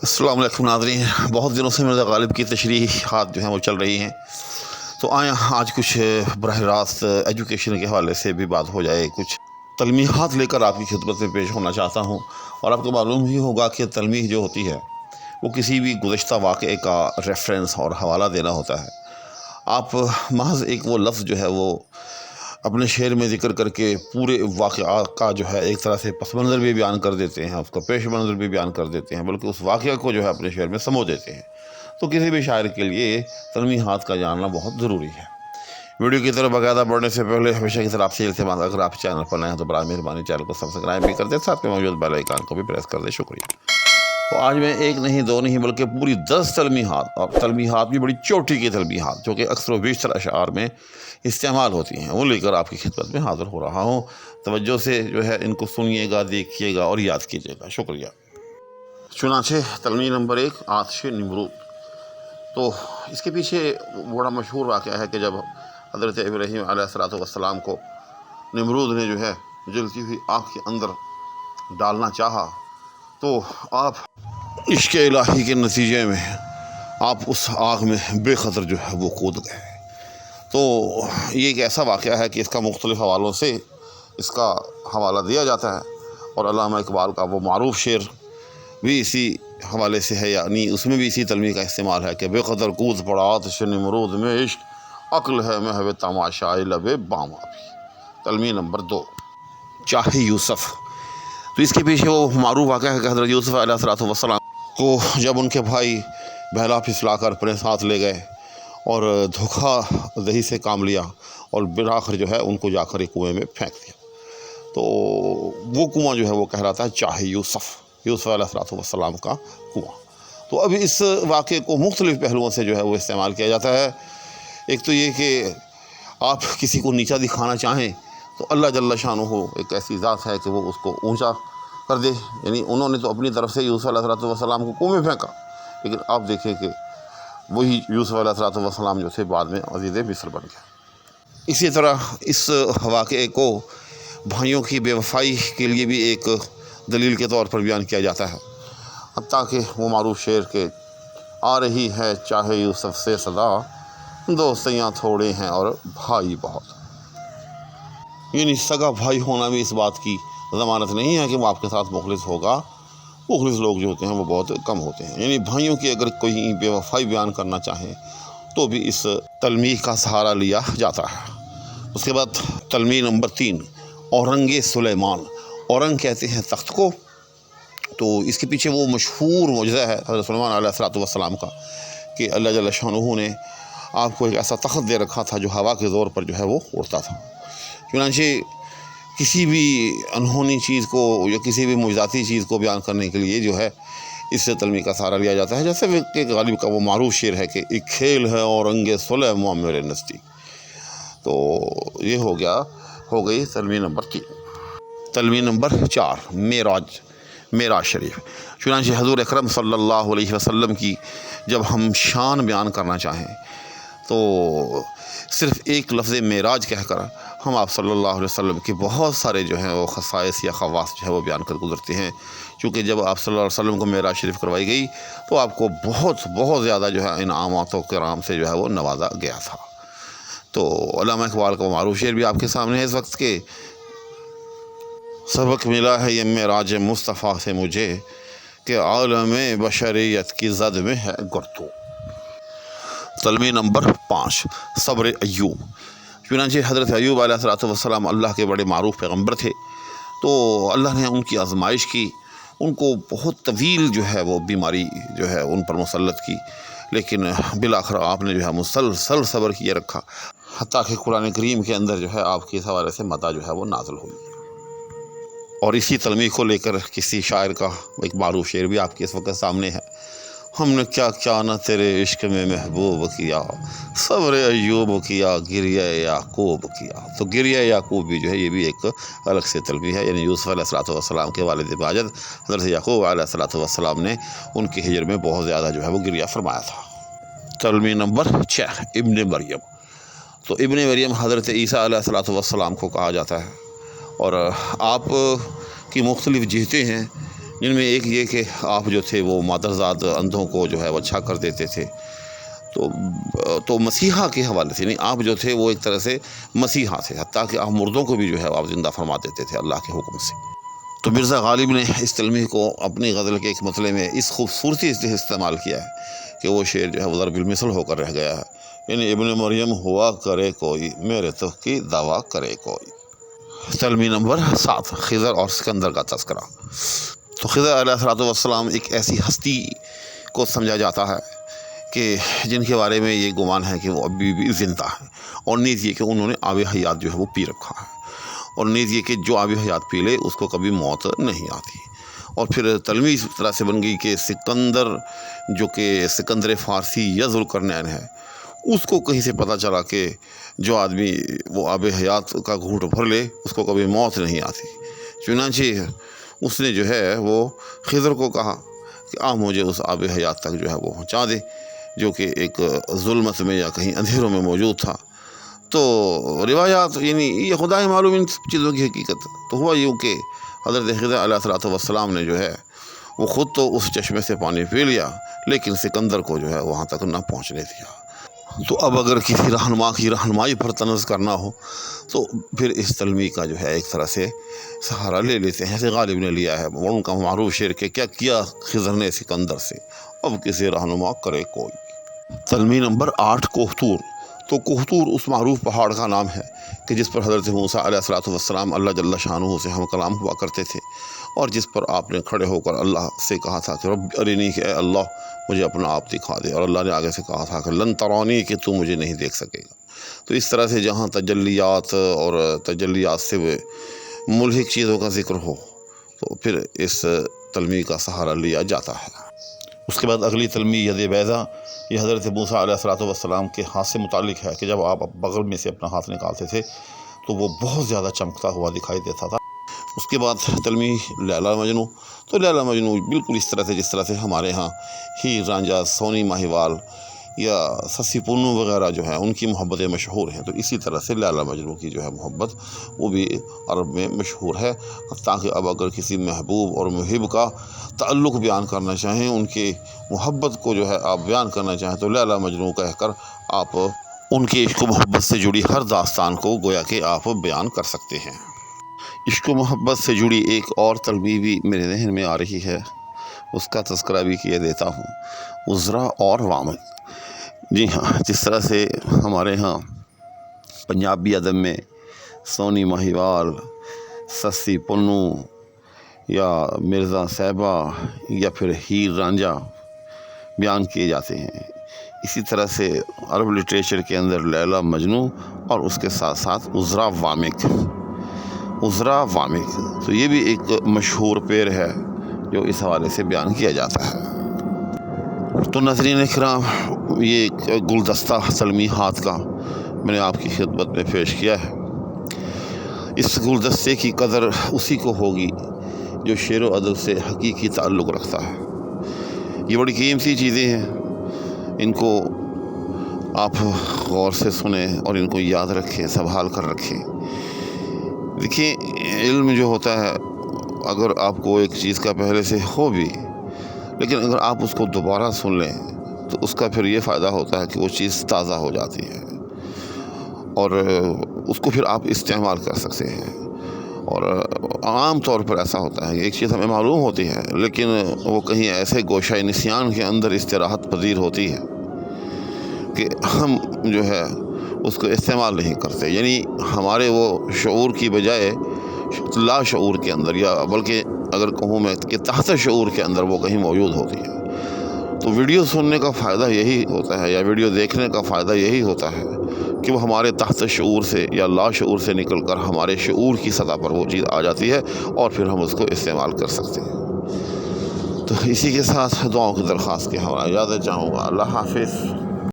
السلام علیکم ناظرین، بہت دنوں سے مرزا غالب کی تشریحات جو ہیں وہ چل رہی ہیں، تو آج کچھ براہ راست ایجوکیشن کے حوالے سے بھی بات ہو جائے۔ کچھ تلمیحات لے کر آپ کی خدمت میں پیش ہونا چاہتا ہوں، اور آپ کو معلوم ہی ہوگا کہ تلمیح جو ہوتی ہے وہ کسی بھی گزشتہ واقعے کا ریفرنس اور حوالہ دینا ہوتا ہے۔ آپ محض ایک وہ لفظ جو ہے وہ اپنے شعر میں ذکر کر کے پورے واقعات کا جو ہے ایک طرح سے پس منظر بھی بیان کر دیتے ہیں، اس کا پیش منظر بھی بیان کر دیتے ہیں، بلکہ اس واقعہ کو جو ہے اپنے شعر میں سمو دیتے ہیں۔ تو کسی بھی شاعر کے لیے تلمیحات کا جاننا بہت ضروری ہے۔ ویڈیو کی طرف باقاعدہ بڑھنے سے پہلے ہمیشہ کی طرح آپ سے التماس، اگر آپ چینل پر نئے ہیں تو برائے مہربانی چینل کو سبسکرائب بھی کر دیں، ساتھ میں موجود بیل آئیکن کو بھی پریس کر دیں۔ شکریہ۔ تو آج میں ایک نہیں دو نہیں بلکہ پوری 10 تلمیحات، اور تلمیحات بھی بڑی چوٹی کی تلمیحات جو کہ اکثر و بیشتر اشعار میں استعمال ہوتی ہیں، وہ لے کر آپ کی خدمت میں حاضر ہو رہا ہوں۔ توجہ سے جو ہے ان کو سنیے گا، دیکھیے گا اور یاد کیجیے گا۔ شکریہ۔ چنانچہ تلمیح نمبر 1، آتش نمرود۔ تو اس کے پیچھے بڑا مشہور واقعہ ہے کہ جب حضرت ابراہیم علیہ السلام کو نمرود نے جو ہے جلتی ہوئی آگ کے اندر ڈالنا چاہا، تو آپ عشق الہی کے نتیجے میں آپ اس آگ میں بے خطر جو ہے وہ کود گئے۔ تو یہ ایک ایسا واقعہ ہے کہ اس کا مختلف حوالوں سے اس کا حوالہ دیا جاتا ہے، اور علامہ اقبال کا وہ معروف شعر بھی اسی حوالے سے ہے، یعنی اس میں بھی اسی تلمیح کا استعمال ہے کہ بے قدر کود پڑا آتش نمرود میں، عشق عقل ہے محو تماشائے لب بام آبی۔ تلمیح نمبر 2، چاہے یوسف۔ تو اس کے پیچھے وہ معروف واقعہ ہے کہ حضرت یوسف علیہ السلام کو جب ان کے بھائی بہلا پھسلا کر اپنے ساتھ لے گئے اور دھوکہ دہی سے کام لیا، اور بالآخر جو ہے ان کو جا کر ایک کنویں میں پھینک دیا، تو وہ کنواں جو ہے وہ کہلاتا ہے چاہے یوسف علیہ السلام کا کنواں۔ تو اب اس واقعے کو مختلف پہلوؤں سے جو ہے وہ استعمال کیا جاتا ہے۔ ایک تو یہ کہ آپ کسی کو نیچا دکھانا چاہیں تو اللہ جل شانہ ایک ایسی ذات ہے کہ وہ اس کو اونچا کر دے، یعنی انہوں نے تو اپنی طرف سے یوسف علیہ السلام کو کنویں میں پھینکا، لیکن آپ دیکھیں کہ وہی یوسف علیہ السلام جو تھے بعد میں عزیز مصر بن گئے۔ اسی طرح اس واقعے کو بھائیوں کی بے وفائی کے لیے بھی ایک دلیل کے طور پر بیان کیا جاتا ہے، حتیٰ کہ وہ معروف شعر کہ آ رہی ہے چاہے یوسف سے صدا، دوستیاں تھوڑے ہیں اور بھائی بہت۔ یعنی سگا بھائی ہونا بھی اس بات کی ضمانت نہیں ہے کہ وہ آپ کے ساتھ مخلص ہوگا، مخلص لوگ جو ہوتے ہیں وہ بہت کم ہوتے ہیں۔ یعنی بھائیوں کی اگر کوئی بے وفائی بیان کرنا چاہیں تو بھی اس تلمیح کا سہارا لیا جاتا ہے۔ اس کے بعد تلمیح نمبر 3، اورنگ سلیمان۔ اورنگ کہتے ہیں تخت کو، تو اس کے پیچھے وہ مشہور معجزہ ہے حضرت سلیمان علیہ السلام کا کہ اللہ جل شانہ نے آپ کو ایک ایسا تخت دے رکھا تھا جو ہوا کے زور پر جو ہے وہ اڑتا تھا۔ چنانچہ کسی بھی انہونی چیز کو یا کسی بھی معجزاتی چیز کو بیان کرنے کے لیے جو ہے اس سے تلمیح کا سہارا لیا جاتا ہے، جیسے کہ غالب کا وہ معروف شعر ہے کہ ایک کھیل ہے اورنگ سلیمان میرے نزدیک۔ تو یہ ہو گئی تلمیح نمبر 3۔ تلمیح نمبر 4، معراج شریف۔ چنانچہ حضور اکرم صلی اللہ علیہ وسلم کی جب ہم شان بیان کرنا چاہیں تو صرف ایک لفظ معراج کہہ کر ہم آپ صلی اللہ علیہ وسلم کے بہت سارے جو ہیں وہ خصائص یا خواص جو ہے وہ بیان کر گزرتے ہیں، چونکہ جب آپ صلی اللہ علیہ وسلم کو معراج شریف کروائی گئی تو آپ کو بہت زیادہ جو ہے انعامات و کرام سے جو ہے وہ نوازا گیا تھا۔ تو علامہ اقبال کا معروف شعر بھی آپ کے سامنے ہے اس وقت کے، سبق ملا ہے یہ معراج مصطفیٰ سے مجھے کہ عالم بشریت کی زد میں ہے گرتو۔ تلمیح نمبر 5، صبر ایوب۔ چنانچہ حضرت ایوب علیہ السلام اللہ کے بڑے معروف پیغمبر تھے، تو اللہ نے ان کی آزمائش کی، ان کو بہت طویل جو ہے وہ بیماری جو ہے ان پر مسلط کی، لیکن بالآخر آپ نے جو ہے مسلسل صبر کیے رکھا، حتیٰ کہ قرآن کریم کے اندر جو ہے آپ کے اس حوالے سے مدح جو ہے وہ نازل ہوئی۔ اور اسی تلمیح کو لے کر کسی شاعر کا ایک معروف شعر بھی آپ کے اس وقت سامنے ہے، ہم نے کیا کیا نہ تیرے عشق میں محبوب کیا، صبر ایوب کیا گریہ یعقوب کیا۔ تو گریہ یعقوب بھی جو ہے یہ بھی ایک الگ سے تلمیح ہے، یعنی یوسف علیہ السلام کے والد ماجد حضرت یعقوب علیہ السلام نے ان کی ہجر میں بہت زیادہ جو ہے وہ گریہ فرمایا تھا۔ تلمیح نمبر 6، ابن مریم۔ تو ابن مریم حضرت عیسیٰ علیہ السلام کو کہا جاتا ہے، اور آپ کی مختلف جہتیں ہیں جن میں ایک یہ کہ آپ جو تھے وہ مادرزاد اندھوں کو جو ہے وہ اچھا کر دیتے تھے، تو مسیحا کے حوالے سے، یعنی آپ جو تھے وہ ایک طرح سے مسیحا تھے، حتیٰ کہ آپ مردوں کو بھی جو ہے آپ زندہ فرما دیتے تھے اللہ کے حکم سے۔ تو مرزا غالب نے اس تلمیح کو اپنی غزل کے ایک مطلع میں اس خوبصورتی سے استعمال کیا ہے کہ وہ شعر جو ہے وہ ضرب المثل ہو کر رہ گیا ہے، یعنی ابن مریم ہوا کرے کوئی، میرے تو کی دعویٰ کرے کوئی۔ تلمیح نمبر 7، خضر اور سکندر کا تذکرہ۔ تو خضر علیہ السلام ایک ایسی ہستی کو سمجھا جاتا ہے کہ جن کے بارے میں یہ گمان ہے کہ وہ ابھی بھی زندہ ہیں، اور نیز یہ کہ انہوں نے آب حیات جو ہے وہ پی رکھا ہے، اور نیز یہ کہ جو آب حیات پی لے اس کو کبھی موت نہیں آتی۔ اور پھر تلمیح اس طرح سے بن گئی کہ سکندر، جو کہ سکندر فارسی یا ذوالقرنین ہے، اس کو کہیں سے پتہ چلا کہ جو آدمی وہ آب حیات کا گھونٹ بھر لے اس کو کبھی موت نہیں آتی، چنانچہ اس نے جو ہے وہ خضر کو کہا کہ آپ مجھے اس آب حیات تک جو ہے وہ پہنچا دے جو کہ ایک ظلمت میں یا کہیں اندھیروں میں موجود تھا۔ تو روایات، یعنی یہ خدا ہی معلوم ان سب چیزوں کی حقیقت۔ تو ہوا یوں کہ حضرت خضر علیہ السلام نے جو ہے وہ خود تو اس چشمے سے پانی پی لیا، لیکن سکندر کو جو ہے وہاں تک نہ پہنچنے دیا۔ تو اب اگر کسی رہنما کی رہنمائی پر طنز کرنا ہو تو پھر اس تلمیح کا جو ہے ایک طرح سے سہارا لے لیتے ہیں، جیسے غالب نے لیا ہے ان کا معروف شعر کہ کیا کیا خضر نے سکندر سے، اب کسی رہنما کرے کوئی۔ تلمیح نمبر 8، کوہتور۔ تو کوہتور اس معروف پہاڑ کا نام ہے کہ جس پر حضرت موسیٰ علیہ السلام اللہ جل شانہ سے ہم کلام ہوا کرتے تھے، اور جس پر آپ نے کھڑے ہو کر اللہ سے کہا تھا کہ رب ارنی، کہ اے اللہ مجھے اپنا آپ دکھا دے، اور اللہ نے آگے سے کہا تھا کہ لن ترانی، کہ تو مجھے نہیں دیکھ سکے گا۔ تو اس طرح سے جہاں تجلیات اور تجلیات سے ملحق چیزوں کا ذکر ہو تو پھر اس تلمیح کا سہارا لیا جاتا ہے۔ اس کے بعد اگلی تلمیح ید بیضا، یہ حضرت موسیٰ علیہ السلام کے ہاتھ سے متعلق ہے کہ جب آپ بغل میں سے اپنا ہاتھ نکالتے تھے تو وہ بہت زیادہ چمکتا ہوا دکھائی دیتا تھا۔ اس کے بعد تلمیح لیلا مجنوں۔ تو لیلا مجنوں بالکل اس طرح سے جس طرح سے ہمارے ہاں ہیر رانجھا، سونی ماہیوال یا سسی پونو وغیرہ جو ہیں ان کی محبتیں مشہور ہیں، تو اسی طرح سے لیلا مجنوں کی جو ہے محبت وہ بھی عرب میں مشہور ہے۔ تاکہ اب اگر کسی محبوب اور محب کا تعلق بیان کرنا چاہیں، ان کی محبت کو جو ہے آپ بیان کرنا چاہیں تو لیلا مجنوں کہہ کر آپ ان کی عشق و محبت سے جڑی ہر داستان کو گویا کہ آپ بیان کر سکتے ہیں۔ عشق و محبت سے جڑی ایک اور تلمیح بھی میرے ذہن میں آ رہی ہے، اس کا تذکرہ بھی کیے دیتا ہوں، عذرا اور وامل۔ جی ہاں، جس طرح سے ہمارے ہاں پنجابی ادب میں سونی ماہیوال، سسی پنو یا مرزا صاحبہ یا پھر ہیر رانجھا بیان کیے جاتے ہیں، اسی طرح سے عرب لٹریچر کے اندر لیلا مجنوں اور اس کے ساتھ ساتھ عذرا وامق۔ عذرا وامق تو یہ بھی ایک مشہور پیر ہے جو اس حوالے سے بیان کیا جاتا ہے۔ تو ناظرین کرام، یہ ایک گلدستہ تلمیحات کا میں نے آپ کی خدمت میں پیش کیا ہے۔ اس گلدستے کی قدر اسی کو ہوگی جو شعر و ادب سے حقیقی تعلق رکھتا ہے۔ یہ بڑی قیمتی چیزیں ہیں، ان کو آپ غور سے سنیں اور ان کو یاد رکھیں، سنبھال کر رکھیں۔ دیکھیں، علم جو ہوتا ہے اگر آپ کو ایک چیز کا پہلے سے ہو بھی، لیکن اگر آپ اس کو دوبارہ سن لیں تو اس کا پھر یہ فائدہ ہوتا ہے کہ وہ چیز تازہ ہو جاتی ہے اور اس کو پھر آپ استعمال کر سکتے ہیں۔ اور عام طور پر ایسا ہوتا ہے کہ ایک چیز ہمیں معلوم ہوتی ہے لیکن وہ کہیں ایسے گوشہ نسیان کے اندر استراحت پذیر ہوتی ہے کہ ہم جو ہے اس کو استعمال نہیں کرتے، یعنی ہمارے وہ شعور کی بجائے لا شعور کے اندر، یا بلکہ اگر کہوں میں کہ تحت شعور کے اندر وہ کہیں موجود ہوتی ہے۔ تو ویڈیو سننے کا فائدہ یہی ہوتا ہے یا ویڈیو دیکھنے کا فائدہ یہی ہوتا ہے کہ وہ ہمارے تحت شعور سے یا لا شعور سے نکل کر ہمارے شعور کی سطح پر وہ چیز آ جاتی ہے اور پھر ہم اس کو استعمال کر سکتے ہیں۔ تو اسی کے ساتھ دعاؤں کی درخواست کے حوالے اجازت چاہوں گا۔ اللہ حافظ۔